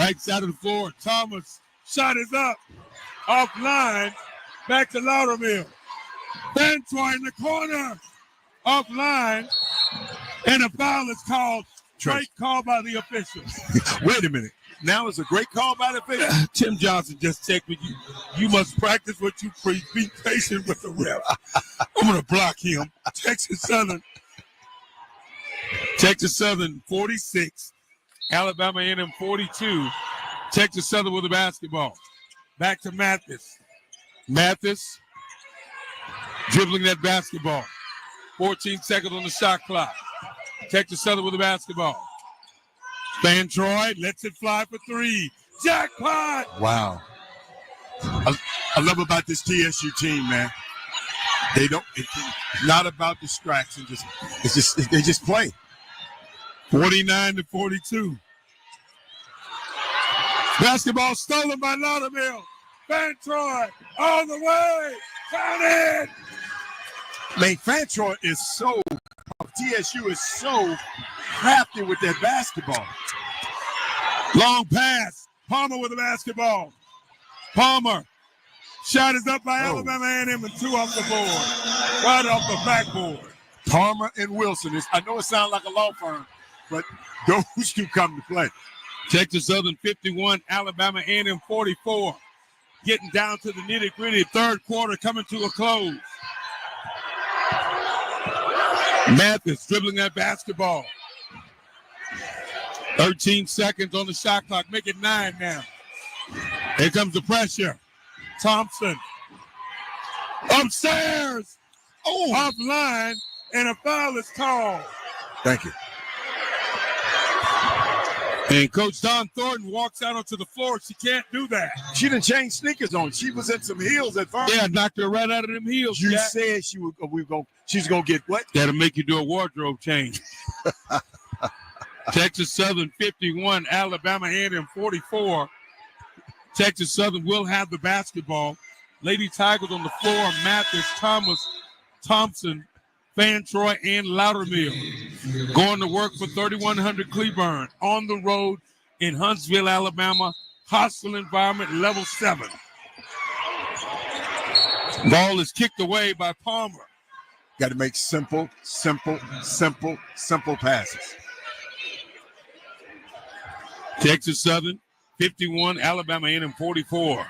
Right side of the floor. Thomas. Shot is up. Offline. Back to Loudermill. Fantroy in the corner. Offline. And a foul is called. Great call by the official. Wait a minute. Now it's a great call by the official. Tim Johnson just checked with you. You must practice what you preach. Be patient with the ref. I'm going to block him. Texas Southern 46. Alabama A&M 42. Texas Southern with the basketball. Back to Mathis. Mathis dribbling that basketball. 14 seconds on the shot clock. Texas Southern with the basketball. Fantroy lets it fly for three. Jackpot! Wow. I love about this TSU team, man. It's not about distraction. They just play. 49-42. Basketball stolen by Loudermill. Fantroy all the way. Count it! Man, Fantroy is TSU is so crafty with their basketball. Long pass. Palmer with the basketball. Palmer. Shot is up by Alabama A&M and 2 off the board. Right off the backboard. Palmer and Wilson. I know it sounds like a law firm, but those two come to play. Texas Southern 51, Alabama A&M 44. Getting down to the nitty-gritty. Third quarter coming to a close. Mathis dribbling that basketball. 13 seconds on the shot clock. Make it 9 now. Here comes the pressure. Thompson. Upstairs. Offline. And a foul is called. Thank you. And Coach Don Thornton walks out onto the floor. She can't do that. She didn't change sneakers on. She was in some heels at first. Yeah, knocked her right out of them heels. You said she's going to get what? That'll make you do a wardrobe change. Texas Southern 51, Alabama A&M 44. Texas Southern will have the basketball. Lady Tigers on the floor. Mathis, Thomas, Thompson, Fantroy, and Loudermill. Going to work for 3100 Cleburne on the road in Huntsville, Alabama. Hostile environment, level 7. Ball is kicked away by Palmer. Got to make simple passes. Texas Southern 51, Alabama A&M 44.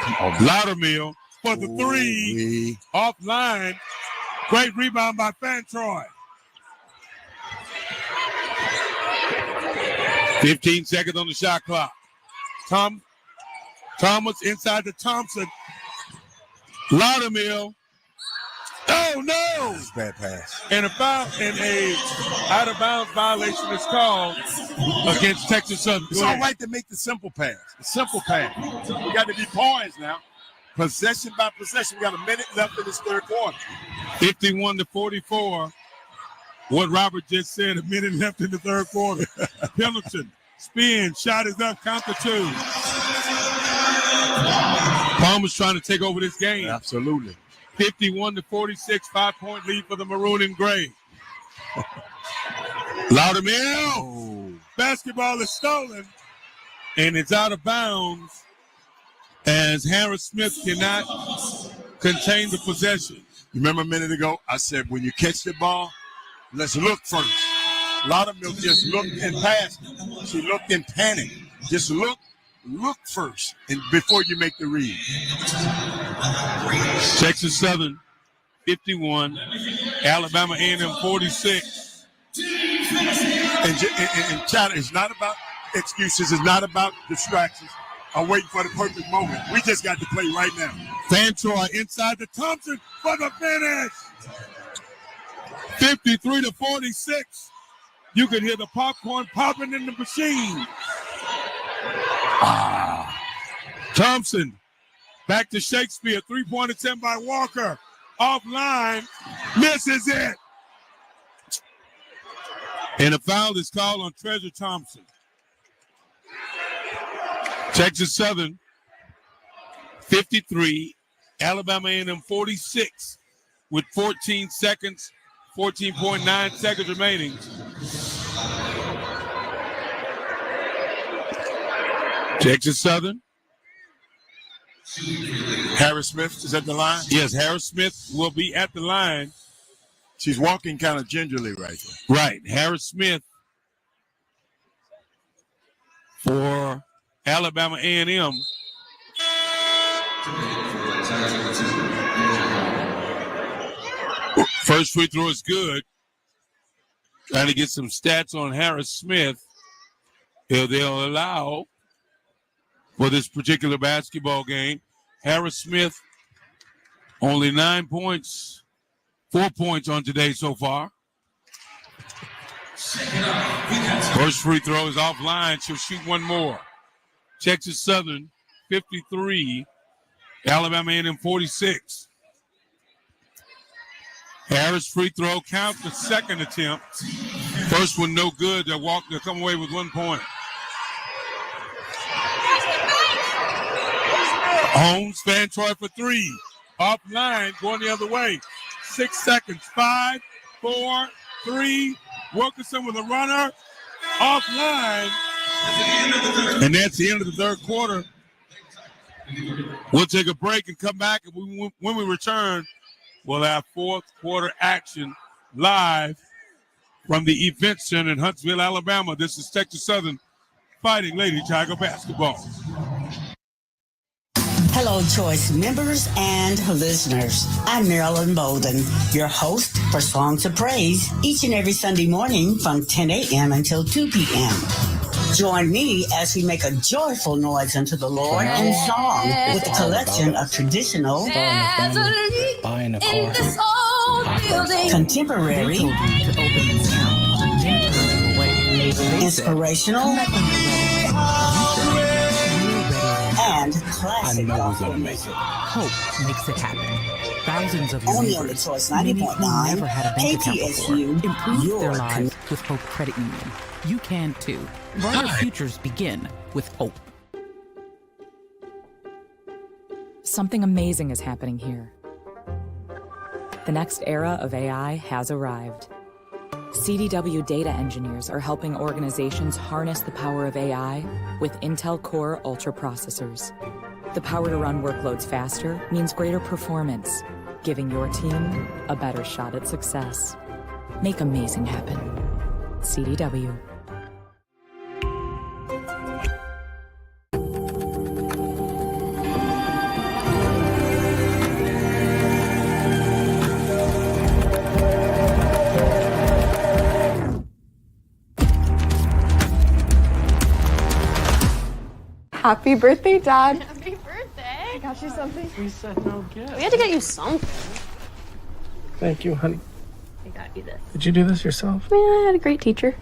Loudermill for the three. Offline. Great rebound by Fantroy. 15 seconds on the shot clock. Thomas inside to Thompson. Loudermill. Oh, no! That's a bad pass. And a foul and a out-of-bounds violation is called against Texas Southern. It's all right to make the simple pass. The simple pass. We got to be poised now. Possession by possession. We got a minute left in this third quarter. 51-44. What Robert just said, a minute left in the third quarter. Pendleton, spin, shot is up, count to 2. Palmer's trying to take over this game. Absolutely. 51-46, 5-point lead for the maroon and gray. Loudermill. Basketball is stolen, and it's out of bounds as Harris Smith cannot contain the possession. You remember a minute ago, I said, when you catch the ball, let's look first. Loudermill just looked and passed. She looked in panic. Just look first and before you make the read. Texas Southern 51, Alabama A&M 46. And Chad, it's not about excuses. It's not about distractions. I'm waiting for the perfect moment. We just got to play right now. Fantroy inside to Thompson for the finish. 53-46. You can hear the popcorn popping in the machine. Thompson back to Shakespeare. 3-point attempt by Walker. Offline. Misses it. And a foul is called on Treasure Thompson. Texas Southern 53, Alabama A&M 46 with 14 seconds, 14.9 seconds remaining. Texas Southern. Harris Smith is at the line. Yes, Harris Smith will be at the line. She's walking kind of gingerly right there. Right. Harris Smith for Alabama A&M. First free throw is good. Trying to get some stats on Harris Smith. They'll allow for this particular basketball game. Harris Smith, only 9 points, 4 points on today so far. First free throw is offline. She'll shoot one more. Texas Southern, 53. Alabama A&M, 46. Harris free throw, count the second attempt. First one no good. They'll come away with 1 point. Holmes, Van Troy for three. Offline, going the other way. 6 seconds. 5, 4, 3. Wilkinson with a runner. Offline. And that's the end of the third quarter. We'll take a break and come back. And when we return, we'll have fourth quarter action live from the Event Center in Huntsville, Alabama. This is Texas Southern Fighting Lady Tiger basketball. Hello, Choice members and listeners. I'm Marilyn Bolden, your host for Songs of Praise, each and every Sunday morning from 10 a.m. until 2 p.m. Join me as we make a joyful noise unto the Lord in song with a collection of traditional, contemporary, inspirational, and classic. I know we're gonna make it. Hope makes it happen. Thousands of Only on the neighbors, Choice many 90.9, who never had a bank account before, KTSU, improved your their lives with Hope Credit Union. You can too. Brighter futures begin with hope. Something amazing is happening here. The next era of AI has arrived. CDW data engineers are helping organizations harness the power of AI with Intel Core Ultra processors. The power to run workloads faster means greater performance, giving your team a better shot at success. Make amazing happen. CDW. Happy birthday, Dad. Happy birthday. I got you something. We said no gift. We had to get you something. Thank you, honey. I got you this. Did you do this yourself? Yeah, I had a great teacher.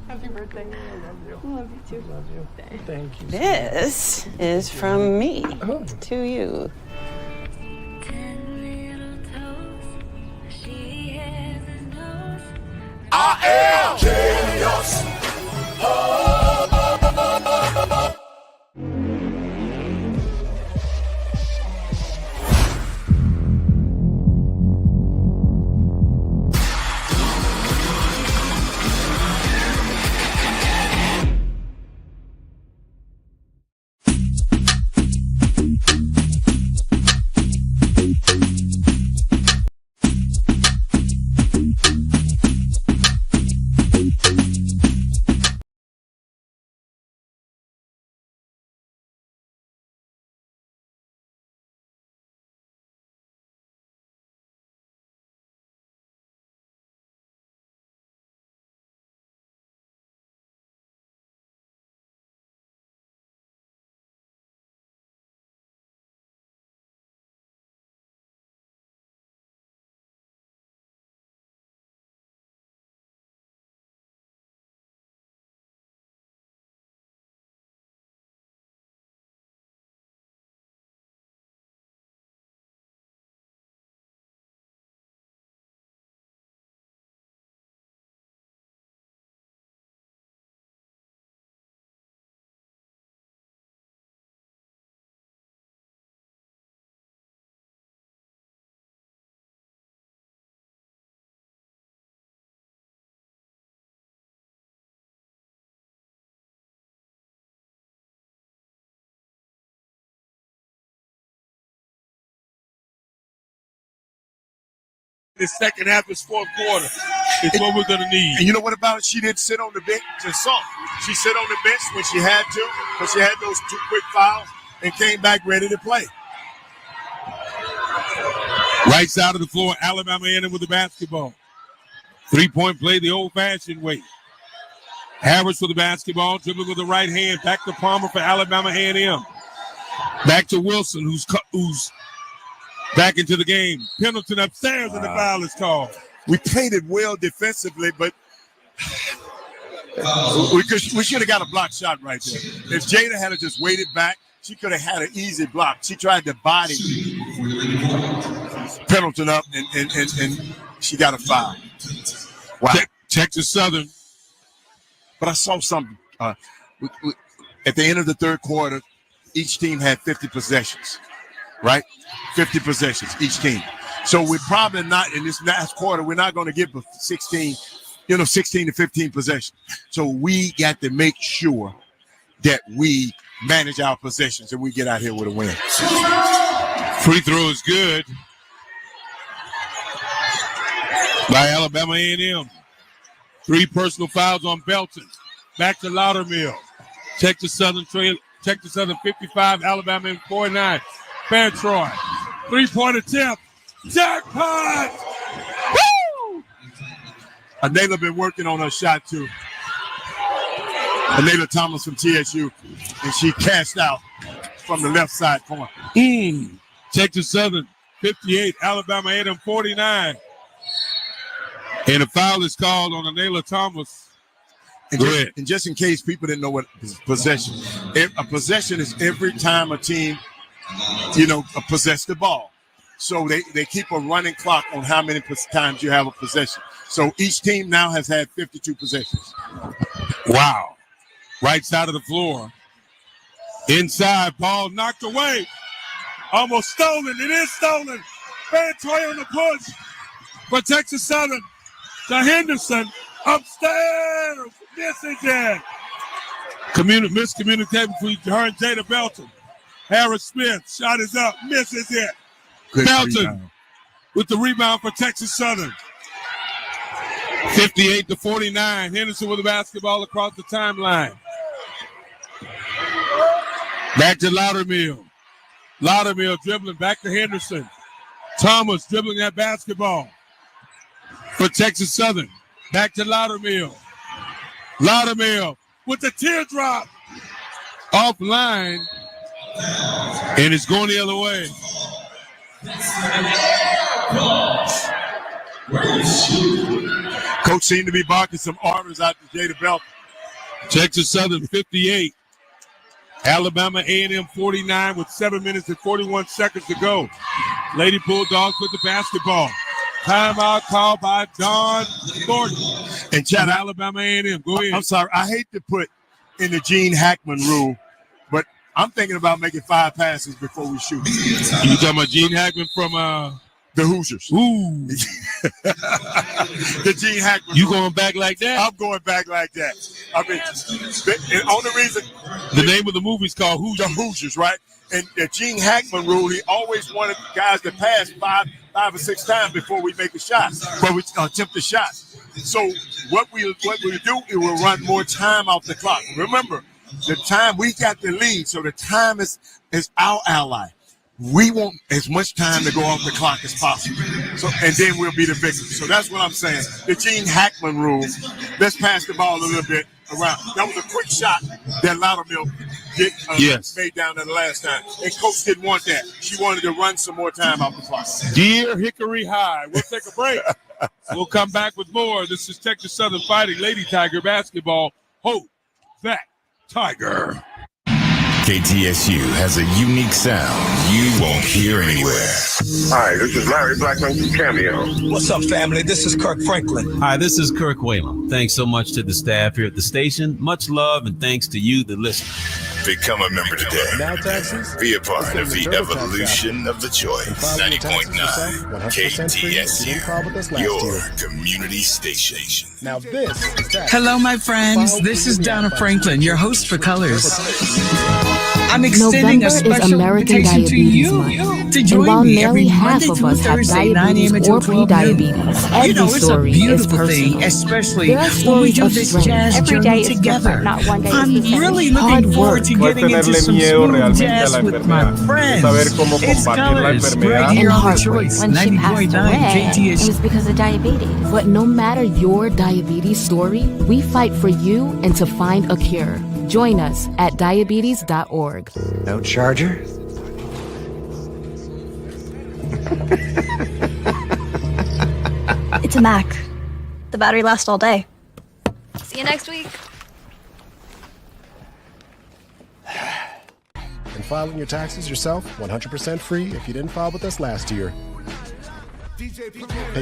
Happy birthday. I love you. I love you too. Love you. Thank you. This is from me Oh. to you. I am genius. The second half is fourth quarter. It's what we're going to need. And you know what about it? She didn't sit on the bench and saw. She sat on the bench when she had to, because she had those 2 quick fouls and came back ready to play. Right side of the floor, Alabama A&M with the basketball. 3-point play the old-fashioned way. Harris with the basketball, dribbling with the right hand. Back to Palmer for Alabama A&M. Back to Wilson, who's back into the game. Pendleton upstairs, and the foul is called. We played it well defensively, but we should have got a block shot right there. If Jada had just waited back, she could have had an easy block. She tried to body Pendleton up, and she got a foul. Wow. Texas Southern. But I saw something. At the end of the third quarter, each team had 50 possessions, right? 50 possessions, each team. So we're probably not, in this last quarter, we're not going to give 16 to 15 possessions. So we got to make sure that we manage our possessions and we get out here with a win. Free throw is good by Alabama A&M. 3 personal fouls on Belton. Back to Loudermill. Texas Southern 55, Alabama 49. Fairtroy. 3-point attempt. Jackpot! Woo! Anela been working on her shot too. Anela Thomas from TSU, and she cashed out from the left side corner. Texas Southern 58, Alabama A&M 49. And a foul is called on Anela Thomas. And just in case people didn't know what possession, a possession is every time a team, possess the ball. So they keep a running clock on how many times you have a possession. So each team now has had 52 possessions. Wow. Right side of the floor. Inside, ball knocked away. Almost stolen. It is stolen. Fairtroy on the push for Texas Southern. To Henderson. Upstairs. Misses it. Miscommunication between her and Jada Belton. Harris Smith. Shot is up. Misses it. Good Belton rebound. with the rebound for Texas Southern. 58-49. Henderson with the basketball across the timeline. Back to Loudermill. Loudermill dribbling back to Henderson. Thomas dribbling that basketball for Texas Southern. Back to Loudermill. Loudermill with the teardrop. Offline. And it's going the other way. Coach seemed to be barking some orders out to Jada Belton. Texas Southern 58. Alabama A&M 49 with 7 minutes and 41 seconds to go. Lady Bulldogs with the basketball. Timeout called by Don Thornton. And Chad, Alabama A&M. Go ahead. I'm sorry. I hate to put in the Gene Hackman rule, but I'm thinking about making 5 passes before we shoot. You talking about Gene Hackman from the Hoosiers? Ooh. The Gene Hackman. You going back like that? I'm going back like that. I mean, the only reason. The name of the movie is called Hoosiers. The Hoosiers, right? And the Gene Hackman rule, he always wanted guys to pass five or six times before we make a shot, before we attempt a shot. So what we do is we'll run more time off the clock. Remember, the time we got the lead, so the time is our ally. We want as much time to go off the clock as possible. So, and then we'll be the victim. So that's what I'm saying. The Gene Hackman rule. Let's pass the ball a little bit around. That was a quick shot that Loudermill made down there the last time. And Coach didn't want that. She wanted to run some more time off the clock. Dear Hickory High. We'll take a break. We'll come back with more. This is Texas Southern Fighting Lady Tiger basketball. Hope that Tiger. KTSU has a unique sound you won't hear anywhere. Hi, this is Larry Blackman from Cameo. What's up, family? This is Kirk Franklin. Hi, this is Kirk Whalum. Thanks so much to the staff here at the station. Much love and thanks to you, the listener. Become a member today. Now, Texas. Be a part of the evolution of the choice. 90.9 KTSU, your community station. Now this is that. Hello, my friends. This is Donna Franklin, your host for Colors. I'm extending November a is special American invitation to Diabetes you Month. to And join while me every nearly half Monday of through us have Thursday, 9 diabetes a.m. or until 12 noon. pre-diabetes, every You know, it's a story is beautiful thing, personal. especially There are when we stories do of this strength. jazz Every journey day is together. different, not one day is I'm the same. really Hard looking forward work. to No es getting into tenerle some miedo smooth realmente a jazz la with my enfermedad. friends. Es saber cómo It's combatir la Colors enfermedad. right here And on The heartbreak. Choice, When she passed 90.9 away, KTSU. it was because of diabetes. But no matter your diabetes story, we fight for you and to find a cure. Join us at diabetes.org. No charger? It's a Mac. The battery lasts all day. See you next week. And filing your taxes yourself, 100% free if you didn't file with us last year. Pay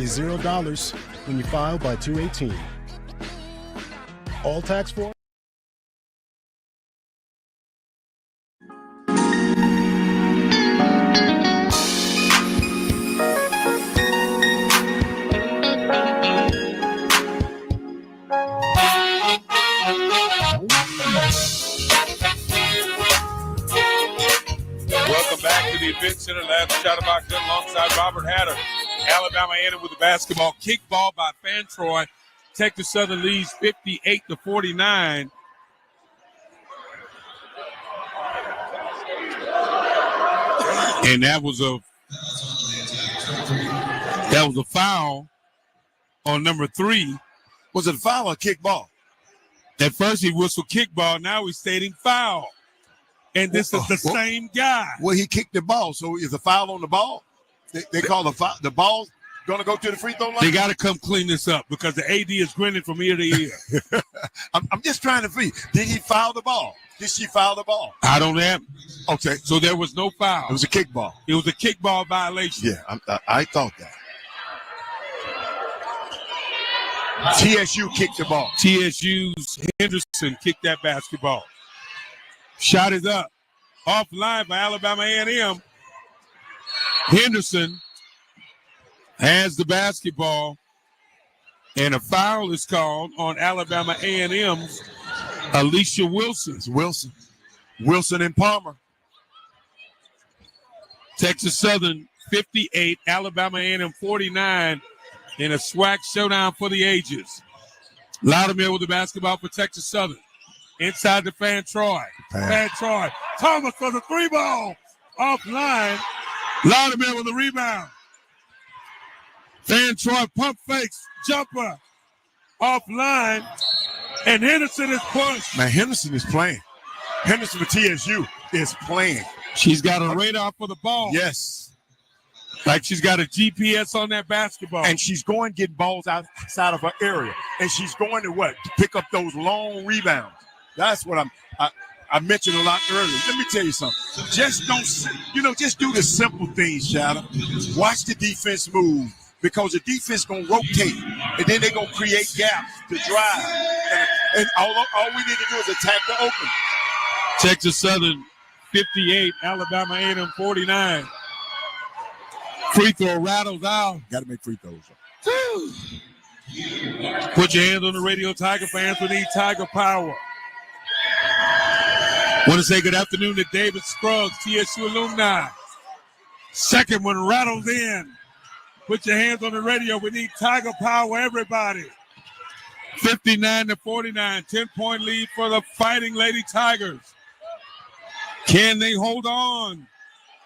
$0 when you file by 2/18. All tax forms. Welcome back to the Event Center. Last shot of box alongside Robert Hatter. Alabama entered with the basketball. Kickball by Fantroy. Texas Southern leads 58-49. And that was a foul on number 3. Was it a foul or kickball? At first he whistled kickball. Now he's stating foul. And this is the same guy. Well, he kicked the ball, so is a foul on the ball? They call the foul. The ball's going to go to the free throw line? They got to come clean this up because the AD is grinning from ear to ear. I'm just trying to figure. Did he foul the ball? Did she foul the ball? I don't have. Okay. So there was no foul. It was a kickball. It was a kickball violation. Yeah, I thought that. TSU kicked the ball. TSU's Henderson kicked that basketball. Shot is up. Offline by Alabama A&M. Henderson has the basketball, and a foul is called on Alabama A&M's Alicia Wilson. It's Wilson and Palmer. Texas Southern 58, Alabama A&M 49 in a SWAC showdown for the ages. Loudermilk with the basketball for Texas Southern. Inside to Fantroy. Fantroy. Thomas for the 3-ball. Offline. Loudermilk with the rebound. Fantroy pump fakes. Jumper. Offline. And Henderson is pushed. Man, Henderson is playing. Henderson for TSU is playing. She's got a radar for the ball. Yes. Like she's got a GPS on that basketball. And she's going to get balls outside of her area. And she's going to what? To pick up those long rebounds. That's what I mentioned a lot earlier. Let me tell you something. Just just do the simple things, Shadow. Watch the defense move because the defense going to rotate. And then they're going to create gaps to drive. And all we need to do is attack the open. Texas Southern 58, Alabama A&M 49. Free throw rattles out. Got to make free throws. Put your hands on the radio, Tiger fans. We need Tiger power. Want to say good afternoon to David Scruggs, TSU alumni. Second one rattles in. Put your hands on the radio. We need Tiger power, everybody. 59-49, 10-point lead for the Fighting Lady Tigers. Can they hold on?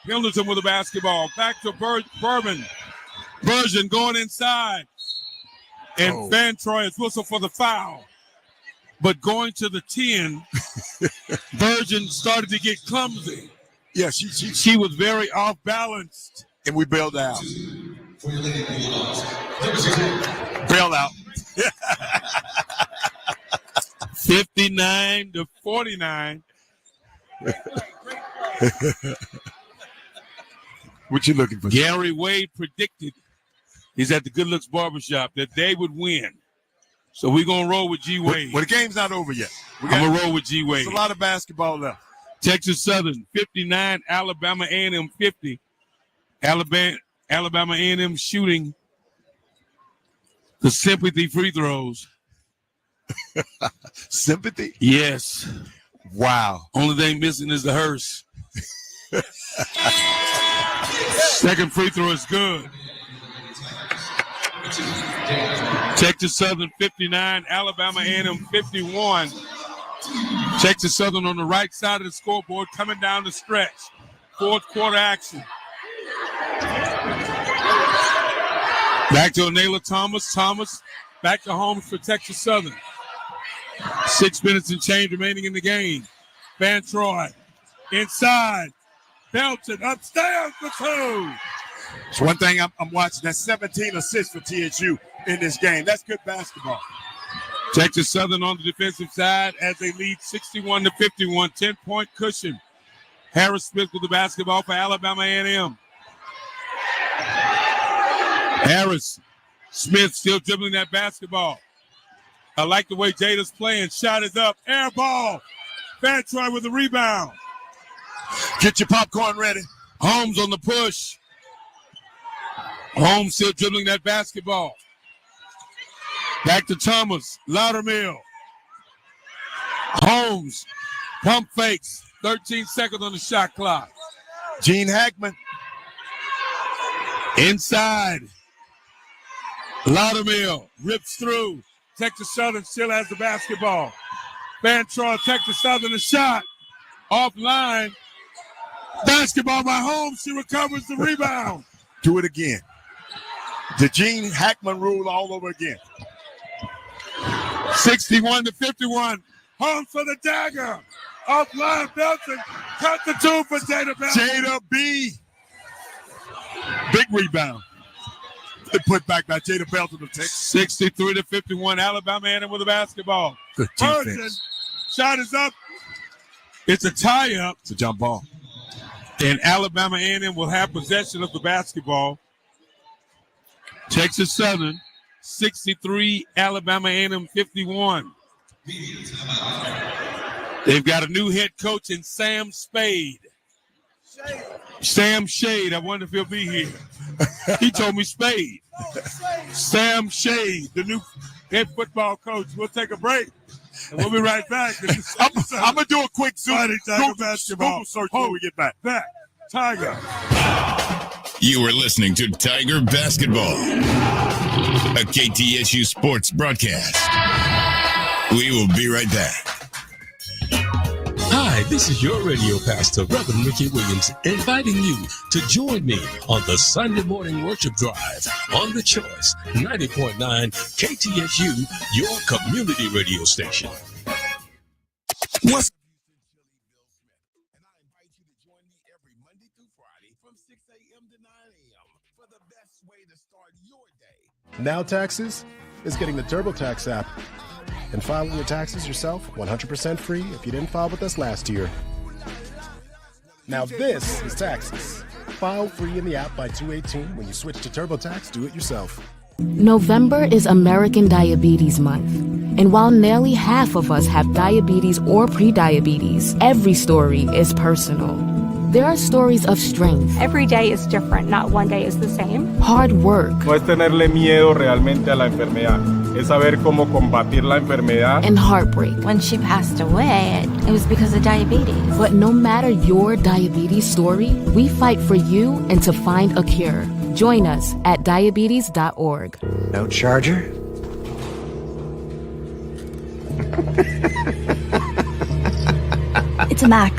Pendleton with the basketball. Back to Bourbon. Bergen going inside. And Fantroy is whistled for the foul. But going to the 10, Bergen started to get clumsy. Yeah, she was very off balanced. And we bailed out. Bailed out. 59-49. What you looking for? Gary Wade predicted, he's at the Good Looks Barbershop, that they would win. So we're going to roll with G. Wade. Well, the game's not over yet. I'm going to roll with G. Wade. There's a lot of basketball left. Texas Southern, 59, Alabama A&M 50. Alabama A&M shooting the sympathy free throws. Sympathy? Yes. Wow. Only thing missing is the hearse. Second free throw is good. Texas Southern 59, Alabama A&M 51. Texas Southern on the right side of the scoreboard coming down the stretch. Fourth quarter action. Back to Onela Thomas. Thomas back to Holmes for Texas Southern. 6 minutes and change remaining in the game. Van Troy inside. Belton upstairs for two. It's one thing I'm watching. That's 17 assists for TSU in this game. That's good basketball. Texas Southern on the defensive side as they lead 61-51. 10-point cushion. Harris Smith with the basketball for Alabama A&M. Harris Smith still dribbling that basketball. I like the way Jada's playing. Shot is up. Air ball. Van Troy with the rebound. Get your popcorn ready. Holmes on the push. Holmes still dribbling that basketball. Back to Thomas. Loudermill. Holmes. Pump fakes. 13 seconds on the shot clock. Gene Hackman. Inside. Loudermill rips through. Texas Southern still has the basketball. Van Troy, Texas Southern, a shot. Offline. Basketball by Holmes. She recovers the rebound. Do it again. The Gene Hackman rule all over again. 61-51. Holmes for the dagger. Offline, Belton. Cut the two for Jada Belton. Jada B. Big rebound. They put back by Jada Belton of Texas. 63-51. Alabama A&M with the basketball. Good defense. Shot is up. It's a tie-up. It's a jump ball. And Alabama A&M will have possession of the basketball. Texas Southern, 63, Alabama A&M 51. They've got a new head coach in Sam Spade. Sam Shade. I wonder if he'll be here. He told me Spade. Sam Shade, the new head football coach. We'll take a break. And we'll be right back. I'm going to do a quick Tiger basketball. Google search when we get back. Tiger. You are listening to Tiger Basketball, a KTSU sports broadcast. We will be right back. Hi, this is your radio pastor, Reverend Ricky Williams, inviting you to join me on the Sunday morning worship drive on The Choice, 90.9 KTSU, your community radio station. What's Now Taxes is getting the TurboTax app and filing your taxes yourself 100% free if you didn't file with us last year. Now this is taxes. File free in the app by 2/18. When you switch to TurboTax, do it yourself. November is American Diabetes Month. And while nearly half of us have diabetes or prediabetes, every story is personal. There are stories of strength. Every day is different, not one day is the same. Hard work. No es tenerle miedo realmente a la enfermedad, es saber cómo combatir la enfermedad. And heartbreak. When she passed away, it was because of diabetes. But no matter your diabetes story, we fight for you and to find a cure. Join us at diabetes.org. No charger? It's a Mac.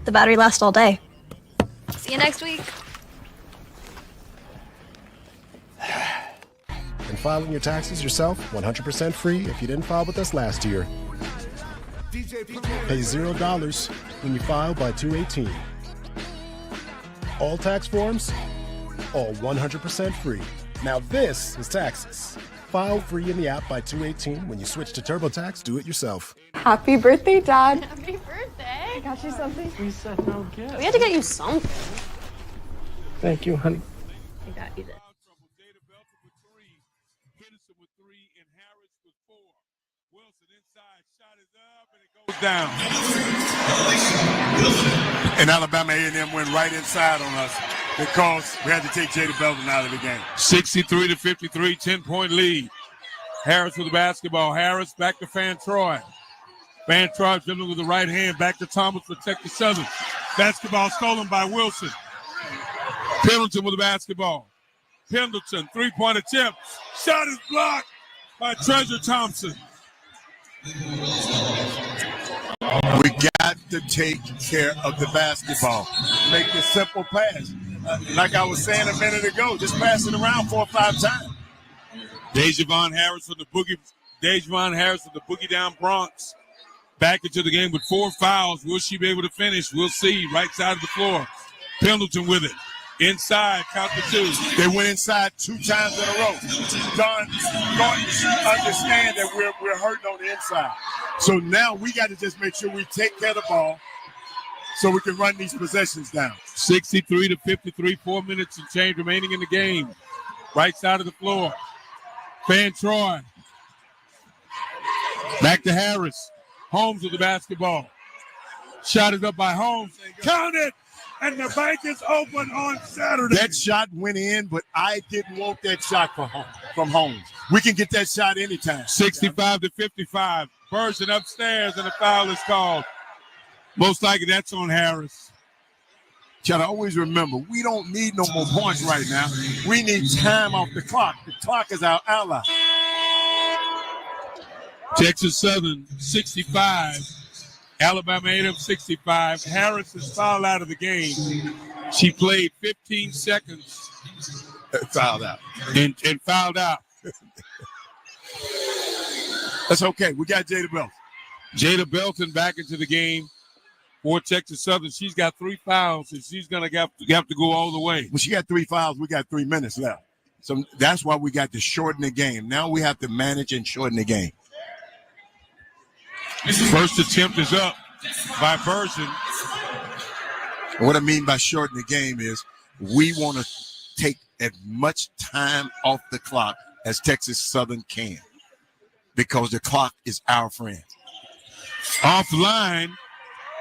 The battery lasts all day. See you next week. And filing your taxes yourself 100% free if you didn't file with us last year. Pay $0 when you file by 2/18. All tax forms, all 100% free. Now this is taxes. File free in the app by 2/18. When you switch to TurboTax, do it yourself. Happy birthday, Dad. Happy birthday. I got you something. We said no gift. We had to get you something. Thank you, honey. I got you this. Down. And Alabama A&M went right inside on us because we had to take Jada Belton out of the game. 63-53, 10-point lead. Harris with the basketball. Harris back to Fan Troy. Van Troy dribbling with the right hand. Back to Thomas for Texas Southern. Basketball stolen by Wilson. Pendleton with the basketball. Pendleton, three-point attempt. Shot is blocked by Treasure Thompson. We got to take care of the basketball. Make the simple pass. Like I was saying a minute ago, just pass it around 4 or 5 times. Dejavon Harris from the Boogie Down Bronx. Back into the game with 4 fouls. Will she be able to finish? We'll see. Right side of the floor. Pendleton with it. Inside, count the 2. They went inside 2 times in a row. Don understand that we're hurting on the inside. So now we got to just make sure we take care of the ball so we can run these possessions down. 63-53, 4 minutes and change remaining in the game. Right side of the floor. Van Troy. Back to Harris. Holmes with the basketball. Shot it up by Holmes. Count it! And the bank is open on Saturday. That shot went in, but I didn't want that shot from Holmes. We can get that shot anytime. 65-55. Version upstairs, and a foul is called. Most likely that's on Harris. Try to always remember, we don't need no more points right now. We need time off the clock. The clock is our ally. Texas Southern 65. Alabama A&M 65. Harris is fouled out of the game. She played 15 seconds. Fouled out. And fouled out. That's okay. We got Jada Belton. Jada Belton back into the game for Texas Southern. She's got 3 fouls, and she's going to have to go all the way. When she got 3 fouls, we got 3 minutes left. So that's why we got to shorten the game. Now we have to manage and shorten the game. First attempt is up by Version. What I mean by shorten the game is we want to take as much time off the clock as Texas Southern can because the clock is our friend. Offline,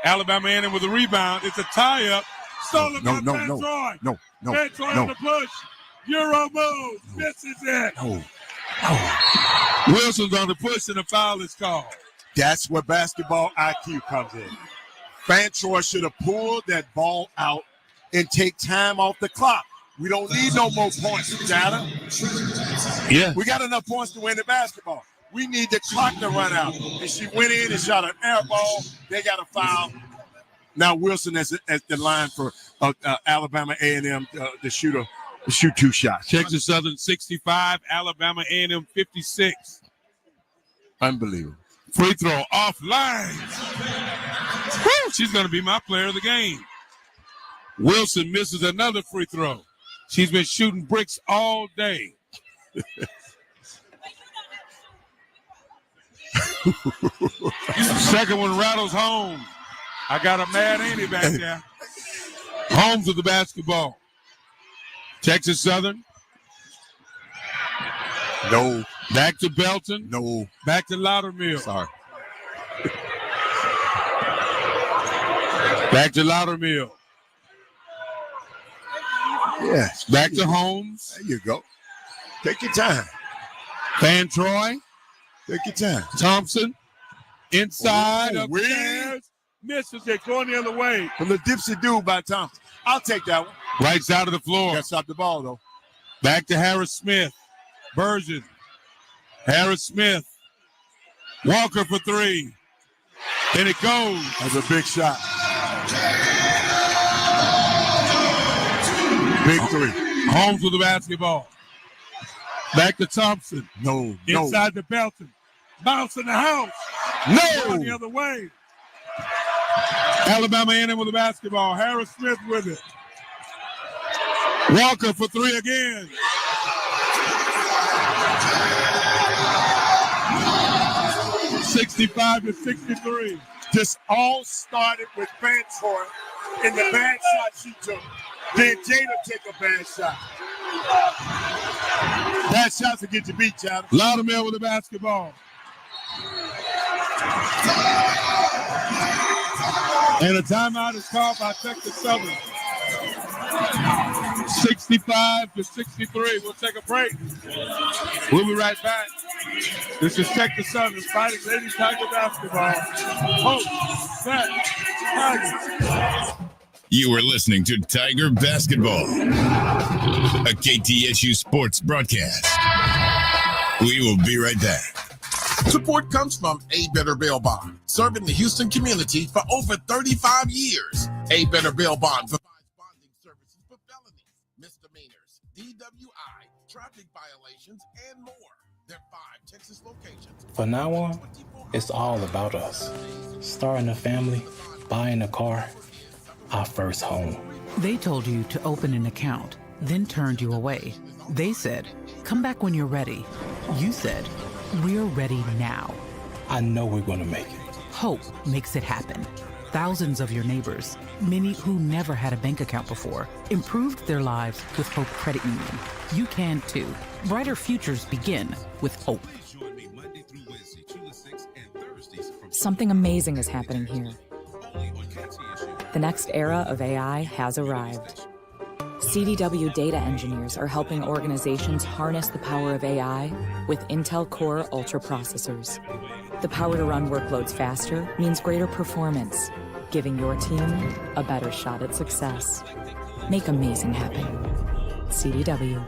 Alabama A&M with a rebound. It's a tie-up. Stolen by Van Troy. Van Troy on the push. Euro move. Misses it. Wilson's on the push, and a foul is called. That's where basketball IQ comes in. Van Troy should have pulled that ball out and take time off the clock. We don't need no more points, Jada. Yeah. We got enough points to win the basketball. We need the clock to run out. And she went in and shot an air ball. They got a foul. Now Wilson is at the line for Alabama A&M to shoot 2 shots. Texas Southern 65, Alabama A&M 56. Unbelievable. Free throw offline. Woo, she's going to be my player of the game. Wilson misses another free throw. She's been shooting bricks all day. Second one rattles home. I got a mad Andy back there. Holmes with the basketball. Texas Southern. No. Back to Belton. No. Back to Loudermill. Sorry. Back to Loudermill. Yes. Back to Holmes. There you go. Take your time. Van Troy. Take your time. Thompson. Inside upstairs. Misses it. Going the other way. From the dipsy dude by Thompson. I'll take that one. Right side of the floor. Got to stop the ball, though. Back to Harris Smith. Version. Harris Smith. Walker for 3. And it goes. That's a big shot. Big 3. Holmes with the basketball. Back to Thompson. No. Inside to Belton. Bounce in the house. No. Going the other way. Alabama A&M with the basketball. Harris Smith with it. Walker for 3 again. $65-63. This all started with Van Troy in the bad shot she took. Then Jada take a bad shot. Bad shots will get you beat, child. Loudermill with the basketball. And a timeout is called by Texas Southern. 65-63. We'll take a break. We'll be right back. This is Texas Southern Fighting Lady Tiger basketball. Hope that Tigers. You are listening to Tiger Basketball, a KTSU sports broadcast. We will be right back. Support comes from A Better Bail Bond, serving the Houston community for over 35 years. A Better Bail Bond provides bonding services for felonies, misdemeanors, DWI, traffic violations, and more. There are 5 Texas locations. From now on, it's all about us. Starting a family, buying a car, our first home. They told you to open an account, then turned you away. They said, come back when you're ready. You said, we're ready now. I know we're going to make it. Hope makes it happen. Thousands of your neighbors, many who never had a bank account before, improved their lives with Hope Credit Union. You can too. Brighter futures begin with Hope. Something amazing is happening here. The next era of AI has arrived. CDW data engineers are helping organizations harness the power of AI with Intel Core Ultra processors. The power to run workloads faster means greater performance, giving your team a better shot at success. Make amazing happen. CDW.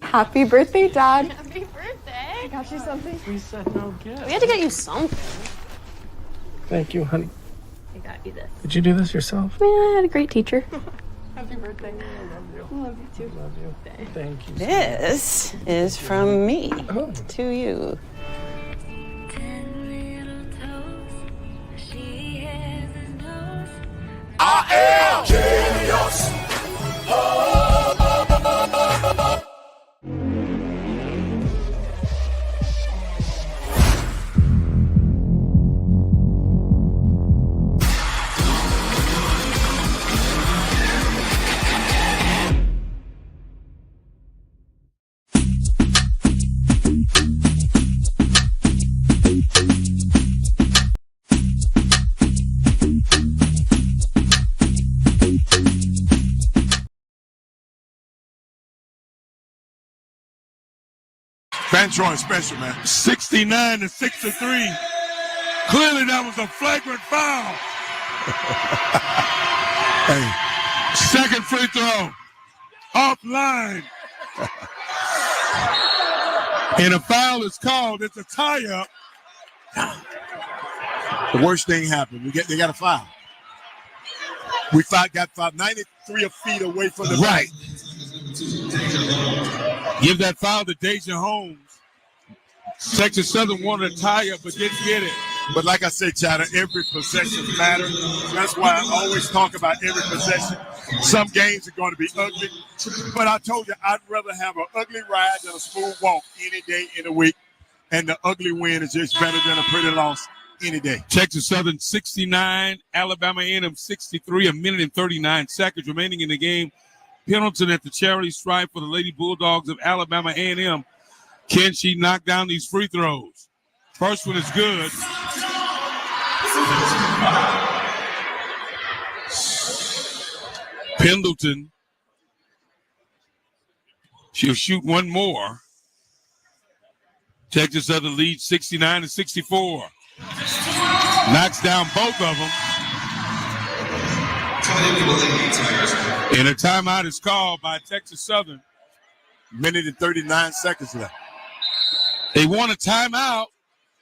Happy birthday, Dad. Happy birthday. I got you something. We said no gift. We had to get you something. Thank you, honey. I got you this. Did you do this yourself? Yeah, I had a great teacher. Happy birthday. I love you. I love you too. Love you. Thank you. This is from me to you. I am genius. Van Troy special, man. 69-63. Clearly that was a flagrant foul. Hey. Second free throw. Offline. And a foul is called. It's a tie-up. The worst thing happened. They got a foul. Got fouled 93 feet away from the right. Give that foul to Deja Holmes. Texas Southern wanted a tie-up, but didn't get it. But like I said, Chatter, every possession matters. That's why I always talk about every possession. Some games are going to be ugly. But I told you, I'd rather have an ugly ride than a smooth walk any day in the week. And the ugly win is just better than a pretty loss any day. Texas Southern 69, Alabama A&M 63, a minute and 39 seconds remaining in the game. Pendleton at the charity stripe for the Lady Bulldogs of Alabama A&M. Can she knock down these free throws? First one is good. Pendleton. She'll shoot one more. Texas Southern leads 69-64. Knocks down both of them. And a timeout is called by Texas Southern. Minute and 39 seconds left. They want a timeout,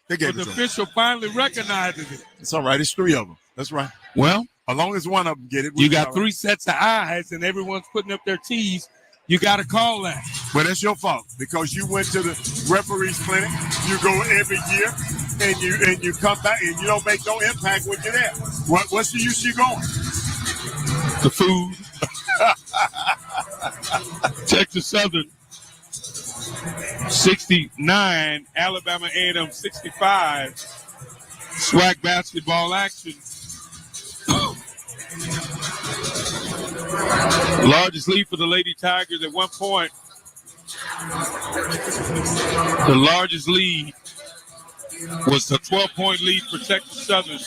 but the official finally recognizes it. It's all right. It's 3 of them. That's right. Well, as long as one of them get it. You got 3 sets of eyes, and everyone's putting up their T's. You got to call that. But it's your fault because you went to the referee's clinic. You go every year, and you come back, and you don't make no impact when you're there. What's the use you going? The food. Texas Southern 69, Alabama A&M 65. SWAC basketball action. Largest lead for the Lady Tigers at one point. The largest lead was a 12-point lead for Texas Southern.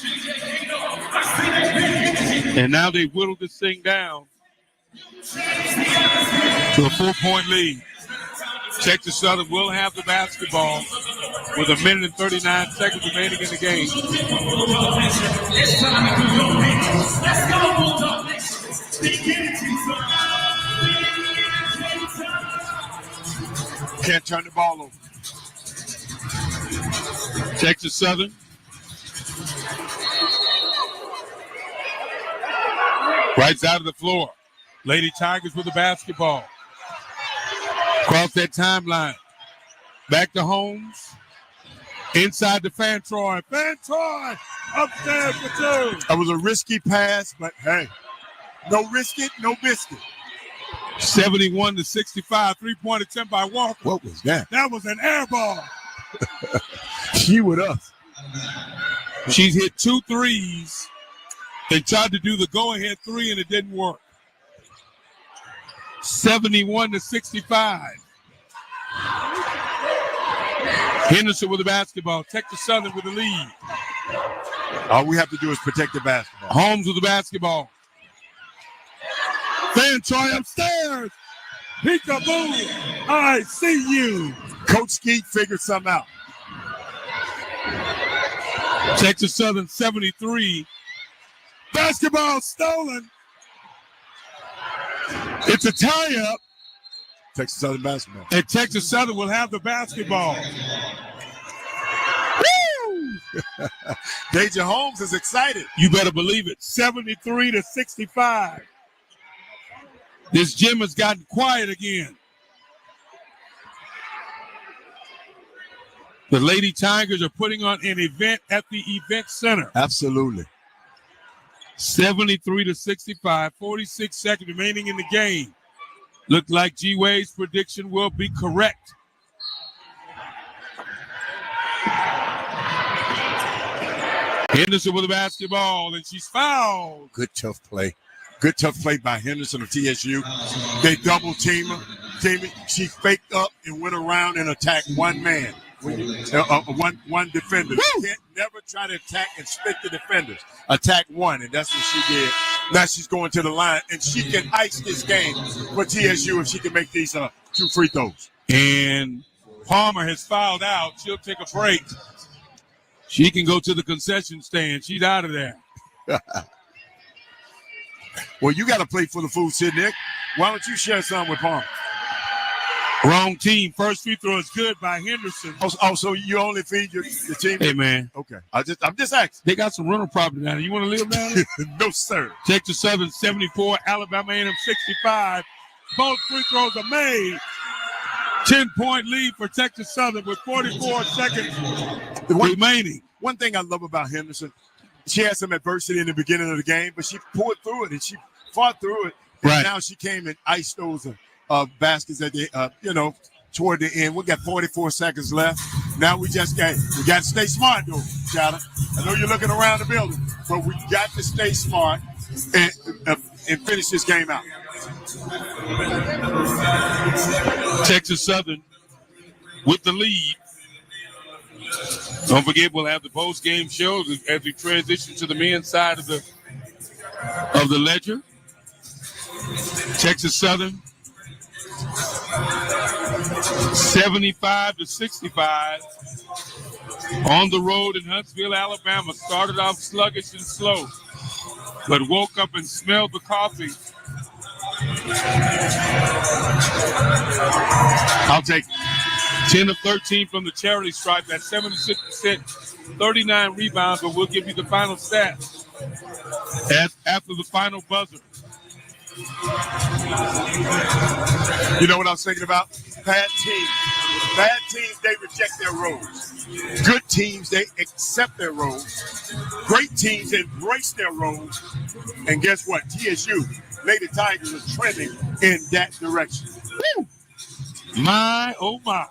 And now they whittled this thing down to a 4-point lead. Texas Southern will have the basketball with 1 minute and 39 seconds remaining in the game. Can't turn the ball over. Texas Southern. Right side of the floor. Lady Tigers with the basketball. Across that timeline. Back to Holmes. Inside to Fantroy. Fantroy upstairs for two. That was a risky pass, but hey, no risk it, no biscuit. 71-65. 3-point attempt by Walker. What was that? That was an air ball. She with us. She's hit 2 threes. They tried to do the go-ahead 3, and it didn't work. 71-65. Henderson with the basketball. Texas Southern with the lead. All we have to do is protect the basketball. Holmes with the basketball. Fantroy upstairs. Peekaboo. I see you. Coach Skeet figured something out. Texas Southern 73. Basketball stolen. It's a tie-up. Texas Southern basketball. And Texas Southern will have the basketball. Woo! Deja Holmes is excited. You better believe it. 73-65. This gym has gotten quiet again. The Lady Tigers are putting on an event at the event center. Absolutely. 73-65, 46 seconds remaining in the game. Looked like G-Wade's prediction will be correct. Henderson with the basketball, and she's fouled. Good tough play. Good tough play by Henderson of TSU. They double team her. She faked up and went around and attacked one man. One defender. You can't never try to attack and split the defenders. Attack one, and that's what she did. Now she's going to the line, and she can ice this game for TSU if she can make these 2 free throws. And Palmer has fouled out. She'll take a break. She can go to the concession stand. She's out of there. Well, you got to play for the food, Sid Nick. Why don't you share some with Palmer? Wrong team. First free throw is good by Henderson. Oh, so you only feed your team? Hey, man. Okay. I'm just asking. They got some rental property down there. You want to live down there? No, sir. Texas Southern 74, Alabama A&M 65. Both free throws are made. 10-point lead for Texas Southern with 44 seconds remaining. One thing I love about Henderson, she had some adversity in the beginning of the game, but she pulled through it and she fought through it. And right. Now she came and iced those baskets at the, toward the end. We got 44 seconds left. Now we got to stay smart, though, Chowder. I know you're looking around the building, but we got to stay smart and finish this game out. Texas Southern with the lead. Don't forget, we'll have the post-game shows as we transition to the men's side of the ledger. Texas Southern 75-65 on the road in Huntsville, Alabama. Started off sluggish and slow, but woke up and smelled the coffee. I'll take 10 of 13 from the charity stripe. That's 76%, 39 rebounds, but we'll give you the final stats after the final buzzer. You know what I was thinking about? Bad teams. Bad teams, they reject their roles. Good teams, they accept their roles. Great teams embrace their roles. And guess what? TSU, Lady Tigers, are trending in that direction. Woo! My, oh my.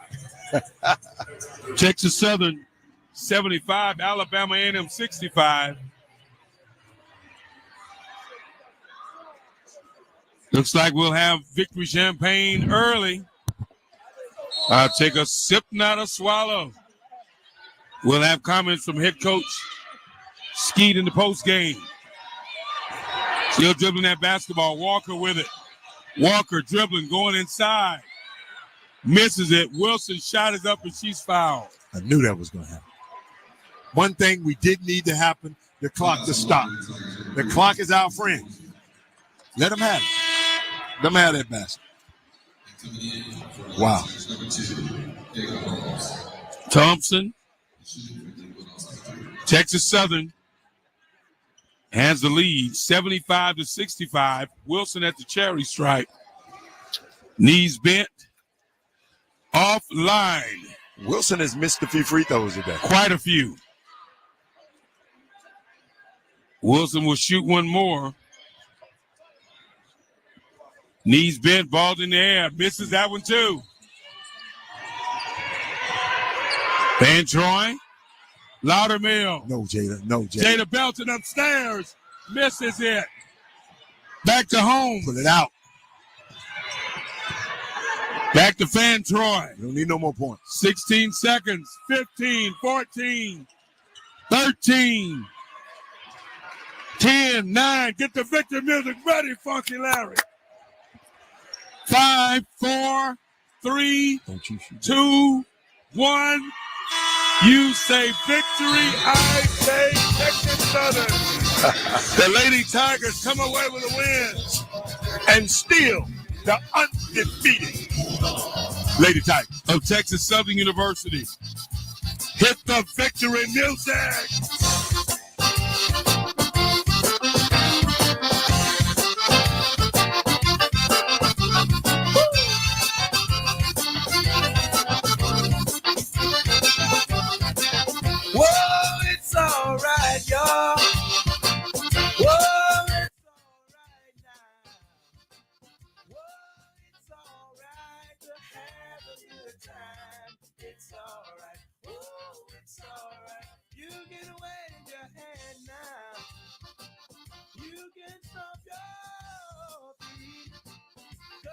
Texas Southern 75, Alabama A&M 65. Looks like we'll have victory champagne early. I'll take a sip, not a swallow. We'll have comments from head coach Skeet in the post game. Still dribbling that basketball. Walker with it. Walker dribbling, going inside. Misses it. Wilson's shot is up and she's fouled. I knew that was going to happen. One thing we did need to happen, the clock to stop. The clock is our friend. Let them have it. Let them have that basket. Wow. Thompson. Texas Southern has the lead, 75-65. Wilson at the cherry stripe. Knees bent. Offline. Wilson has missed a few free throws today. Quite a few. Wilson will shoot one more. Knees bent, ball in the air. Misses that one too. Van Troy. Loudermill. No, Jada. No, Jada. Jada Belton upstairs. Misses it. Back to home. Put it out. Back to Van Troy. You don't need no more points. 16 seconds. 15, 14, 13, 10, 9. Get the victory music ready, Funky Larry. 5, 4, 3, 2, 1. You say victory, I say Texas Southern. The Lady Tigers come away with a win and still the undefeated Lady Tigers of Texas Southern University. Hit the victory music. Whoa, it's all right, y'all. Whoa, it's all right now. Whoa, it's all right to have a good time. It's all right. Whoa, it's all right. You can wave your hand now. You can stomp your feet. Go.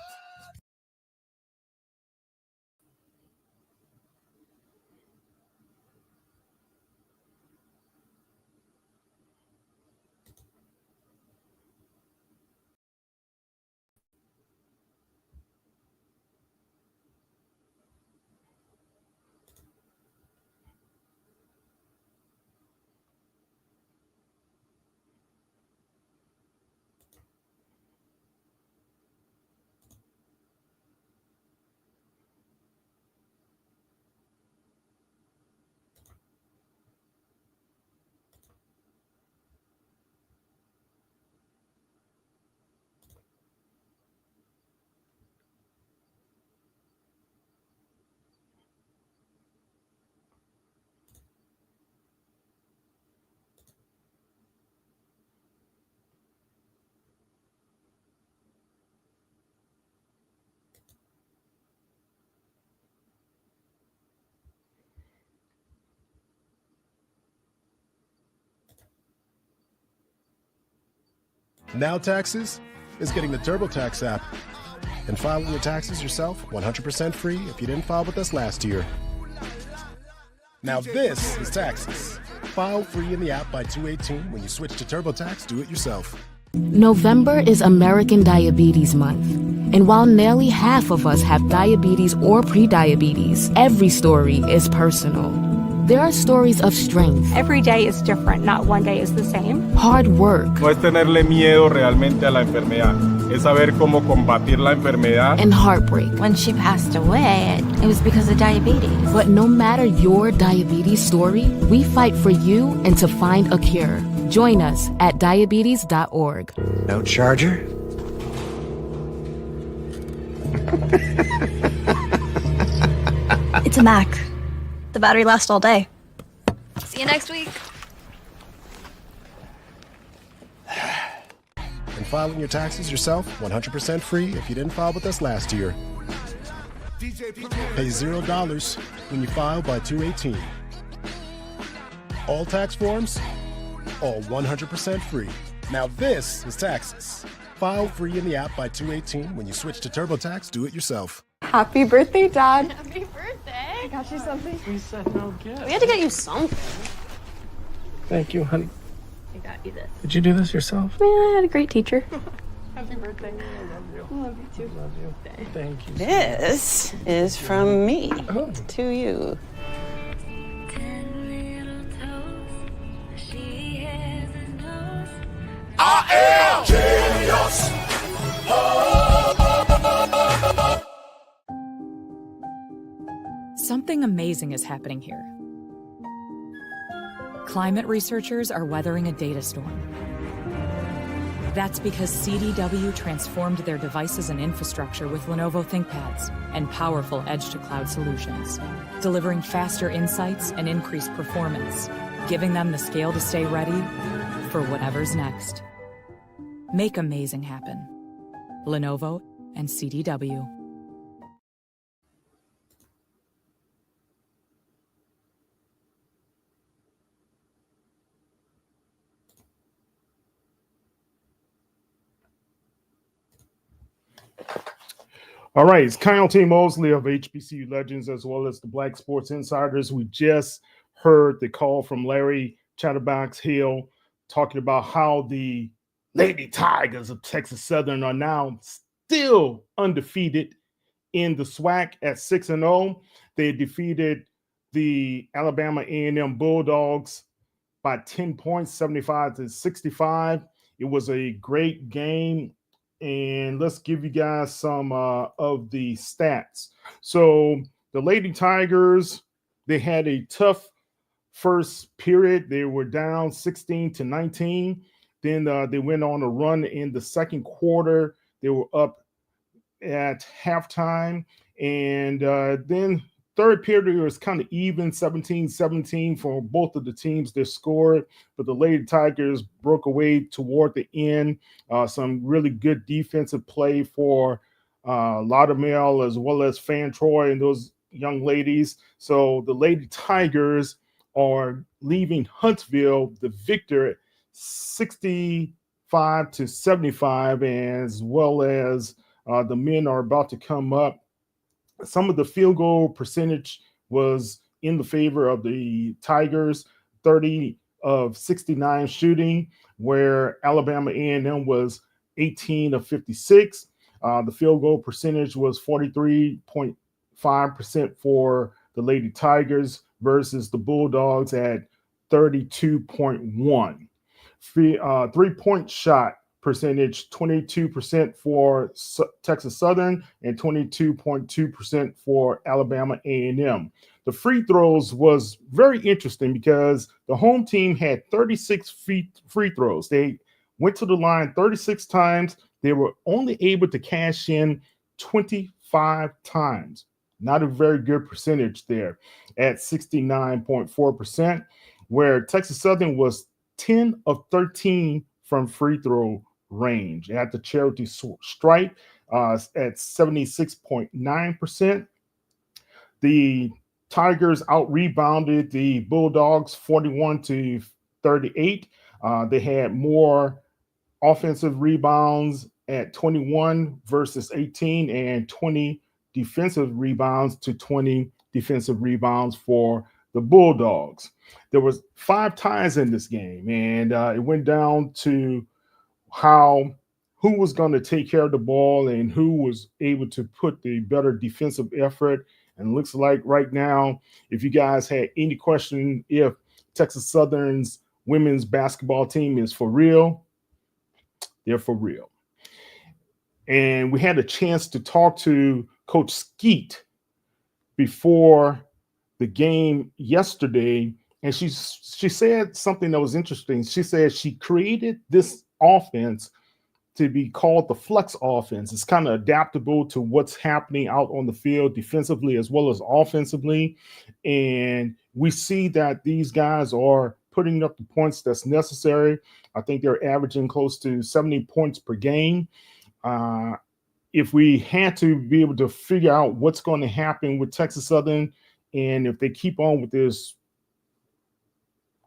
Now Taxes is getting the TurboTax app and filing your taxes yourself 100% free if you didn't file with us last year. Now this is Taxes. File free in the app by 2/18. When you switch to TurboTax, do it yourself. November is American Diabetes Month. And while nearly half of us have diabetes or prediabetes, every story is personal. There are stories of strength. Every day is different. Not one day is the same. Hard work. No es tenerle miedo realmente a la enfermedad, es saber cómo combatir la enfermedad. And heartbreak. When she passed away, it was because of diabetes. But no matter your diabetes story, we fight for you and to find a cure. Join us at diabetes.org. No charger? It's a Mac. The battery lasts all day. See you next week. And filing your taxes yourself 100% free if you didn't file with us last year. Pay $0 when you file by 2/18. All tax forms, all 100% free. Now this is Taxes. File free in the app by 2/18. When you switch to TurboTax, do it yourself. Happy birthday, Dad. Happy birthday. I got you something. We said no gift. We had to get you something. Thank you, honey. I got you this. Did you do this yourself? Man, I had a great teacher. Happy birthday. I love you. I love you too. Love you. Thank you. This is from me to you. I am genius. Something amazing is happening here. Climate researchers are weathering a data storm. That's because CDW transformed their devices and infrastructure with Lenovo ThinkPads and powerful edge-to-cloud solutions, delivering faster insights and increased performance, giving them the scale to stay ready for whatever's next. Make amazing happen. Lenovo and CDW. All right, it's Kyle T. Mosley of HBCU Legends as well as the Black Sports Insiders. We just heard the call from Larry Chatterbox Hill talking about how the Lady Tigers of Texas Southern are now still undefeated in the SWAC at 6-0. They defeated the Alabama A&M Bulldogs by 10 points, 75-65. It was a great game. And let's give you guys some of the stats. So the Lady Tigers, they had a tough first period. They were down 16-19. Then they went on a run in the second quarter. They were up at halftime. And then third period was kind of even, 17-17 for both of the teams that scored. But the Lady Tigers broke away toward the end. Some really good defensive play for Laudermilk as well as Fan Troy and those young ladies. So the Lady Tigers are leaving Huntsville the victor 65-75, as well as the men are about to come up. Some of the field goal percentage was in the favor of the Tigers, 30 of 69 shooting, where Alabama A&M was 18 of 56. The field goal percentage was 43.5% for the Lady Tigers versus the Bulldogs at 32.1. Three-point shot percentage, 22% for Texas Southern and 22.2% for Alabama A&M. The free throws was very interesting because the home team had 36 free throws. They went to the line 36 times. They were only able to cash in 25 times. Not a very good percentage there at 69.4%, where Texas Southern was 10 of 13 from free throw range at the charity stripe at 76.9%. The Tigers out-rebounded the Bulldogs 41-38. They had more offensive rebounds at 21 versus 18 and 20 defensive rebounds to 20 defensive rebounds for the Bulldogs. There was 5 ties in this game, and it went down to who was going to take care of the ball and who was able to put the better defensive effort. And it looks like right now, if you guys had any question if Texas Southern's women's basketball team is for real, they're for real. And we had a chance to talk to Coach Skeet before the game yesterday, and she said something that was interesting. She said she created this offense to be called the flex offense. It's kind of adaptable to what's happening out on the field defensively as well as offensively. And we see that these guys are putting up the points that's necessary. I think they're averaging close to 70 points per game. If we had to be able to figure out what's going to happen with Texas Southern, and if they keep on with this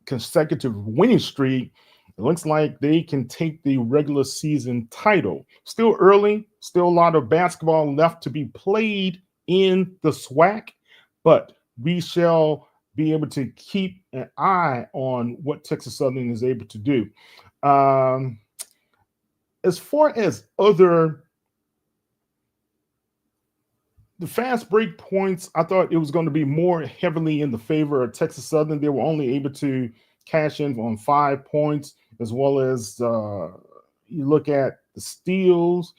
consecutive winning streak, It looks like they can take the regular season title. Still early, still a lot of basketball left to be played in the SWAC, but we shall be able to keep an eye on what Texas Southern is able to do. As far as the fast break points, I thought it was going to be more heavily in the favor of Texas Southern. They were only able to cash in on 5 points, as well as you look at the steals.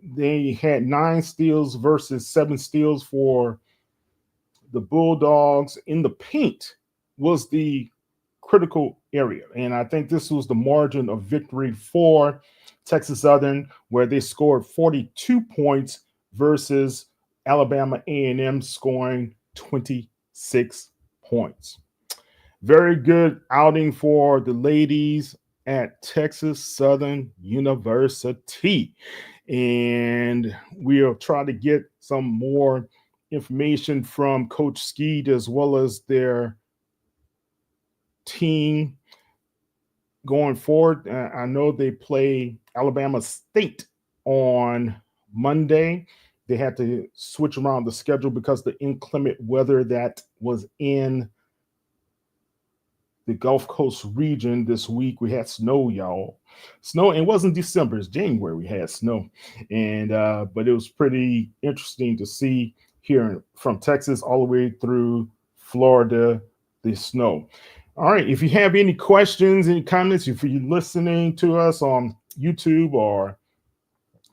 They had 9 steals versus 7 steals for the Bulldogs. In the paint was the critical area, and I think this was the margin of victory for Texas Southern, where they scored 42 points versus Alabama A&M scoring 26 points. Very good outing for the ladies at Texas Southern University. And we'll try to get some more information from Coach Skeet as well as their team going forward. I know they play Alabama State on Monday. They had to switch around the schedule because the inclement weather that was in the Gulf Coast region this week. We had snow, y'all. Snow. It wasn't December, it's January. We had snow, and but it was pretty interesting to see here from Texas all the way through Florida, the snow. All right. If you have any questions, any comments, if you're listening to us on YouTube or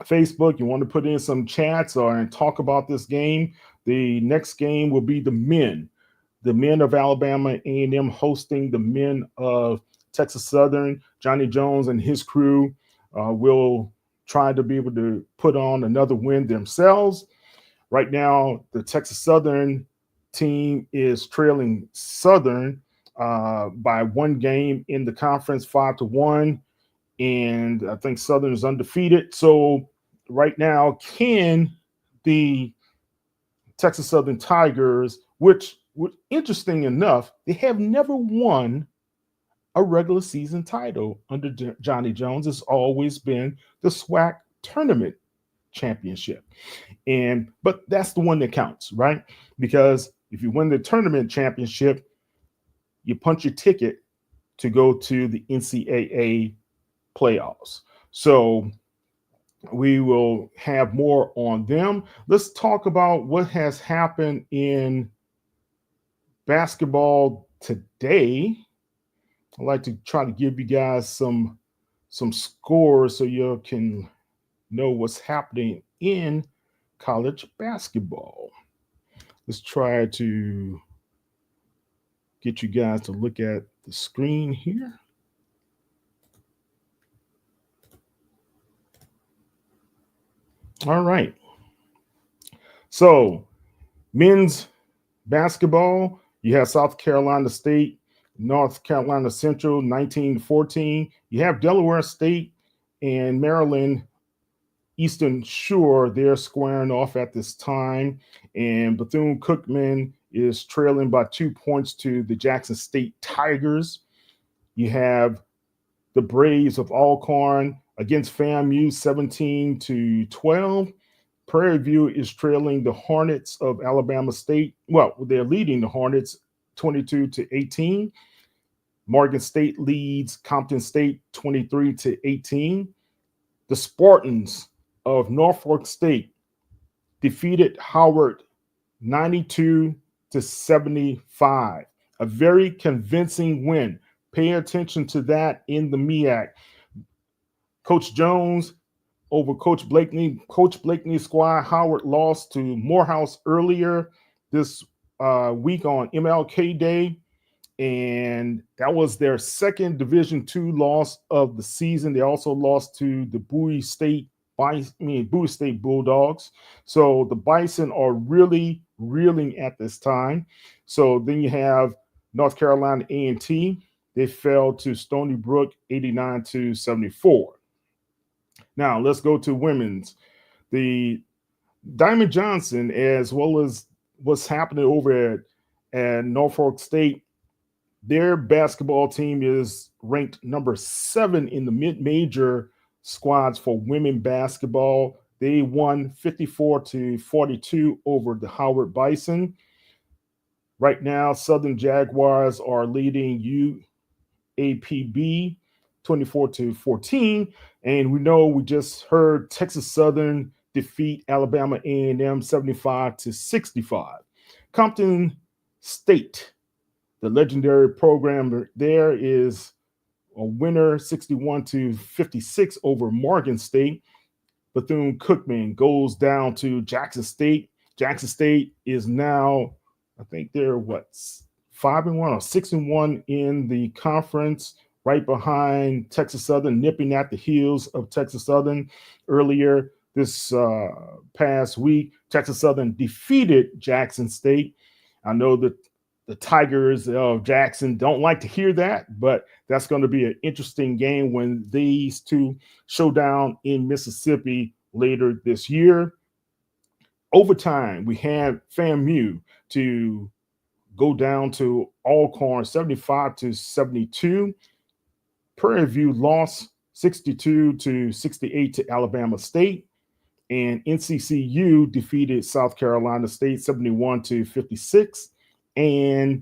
Facebook, you want to put in some chats and talk about this game, the next game will be the men of Alabama A&M hosting the men of Texas Southern. Johnny Jones and his crew will try to be able to put on another win themselves. Right now, the Texas Southern team is trailing Southern by 1 game in the conference, 5-1. And I think Southern is undefeated. So right now, can the Texas Southern Tigers, which interesting enough, they have never won a regular season title under Johnny Jones. It's always been the SWAC tournament championship. But that's the one that counts, right? Because if you win the tournament championship, you punch your ticket to go to the NCAA playoffs. So we will have more on them. Let's talk about what has happened in basketball today. I'd like to try to give you guys some scores so you can know what's happening in college basketball. Let's try to get you guys to look at the screen here. All right. So, men's basketball, you have South Carolina State, North Carolina Central, 19-14. You have Delaware State and Maryland Eastern Shore. They're squaring off at this time. And Bethune-Cookman is trailing by 2 points to the Jackson State Tigers. You have the Braves of Alcorn against FAMU, 17-12. Prairie View is trailing the Hornets of Alabama State. Well, they're leading the Hornets 22-18. Morgan State leads Compton State 23-18. The Spartans of Norfolk State defeated Howard 92-75. A very convincing win. Pay attention to that in the MEAC. Coach Jones over Coach Blakeney. Coach Blakeney's squad, Howard, lost to Morehouse earlier this week on MLK Day, and that was their second Division II loss of the season. They also lost to the Bowie State Bulldogs. So the Bison are really reeling at this time. So then you have North Carolina A&T. They fell to Stony Brook 89-74. Now let's go to women's. The Diamond Johnson, as well as what's happening over at Norfolk State, Their basketball team is ranked number 7 in the mid-major squads for women basketball. They won 54-42 over the Howard Bison. Right now, Southern Jaguars are leading UAPB 24-14, and we know we just heard Texas Southern defeat Alabama A&M 75-65. Compton State, the legendary program there, is a winner 61-56 over Morgan State. Bethune-Cookman goes down to Jackson State. Jackson State is now, I think they're 5-1 or 6-1 in the conference, right behind Texas Southern, nipping at the heels of Texas Southern. Earlier this past week, Texas Southern defeated Jackson State. I know that the Tigers of Jackson don't like to hear that, but that's going to be an interesting game when these two show down in Mississippi later this year. Overtime, we had FAMU to go down to Alcorn 75-72. Prairie View lost 62-68 to Alabama State. And NCCU defeated South Carolina State 71-56. And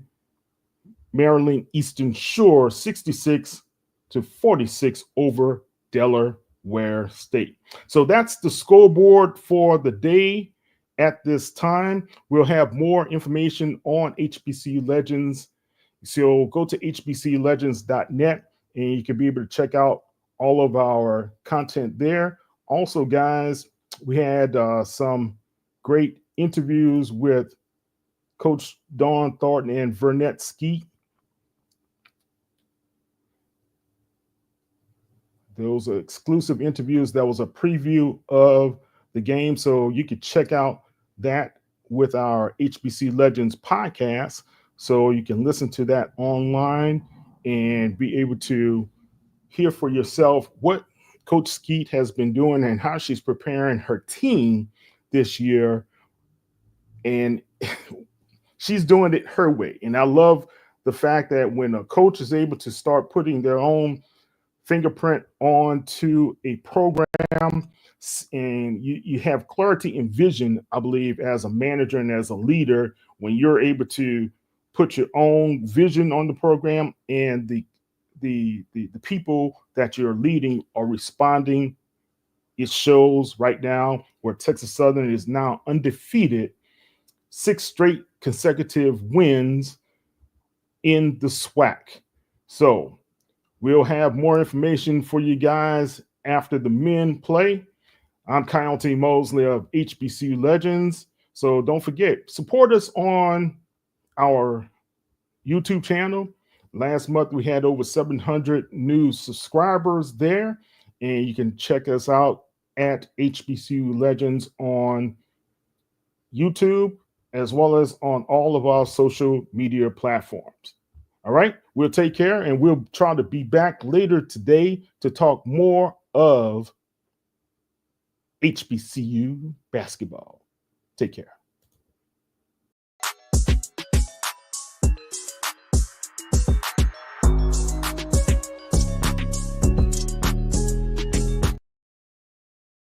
Maryland Eastern Shore 66-46 over Delaware State. So that's the scoreboard for the day at this time. We'll have more information on HBCU Legends. So go to hbclegends.net and you can be able to check out all of our content there. Also, guys, we had some great interviews with Coach Dawn Thornton and Vernette Skeet. Those are exclusive interviews. That was a preview of the game, so you could check out that with our HBC Legends podcast. So you can listen to that online and be able to hear for yourself what Coach Skeet has been doing and how she's preparing her team this year. And she's doing it her way. And I love the fact that when a coach is able to start putting their own fingerprint onto a program and you have clarity and vision, I believe, as a manager and as a leader, when you're able to put your own vision on the program and the people that you're leading are responding. It shows right now where Texas Southern is now undefeated, 6 straight consecutive wins in the SWAC. So we'll have more information for you guys after the men play. I'm Kyle T. Mosley of HBCU Legends. So don't forget, support us on our YouTube channel. Last month, we had over 700 new subscribers there, and you can check us out at HBCU Legends on YouTube, as well as on all of our social media platforms. All right, we'll take care, and we'll try to be back later today to talk more of HBCU basketball. Take care.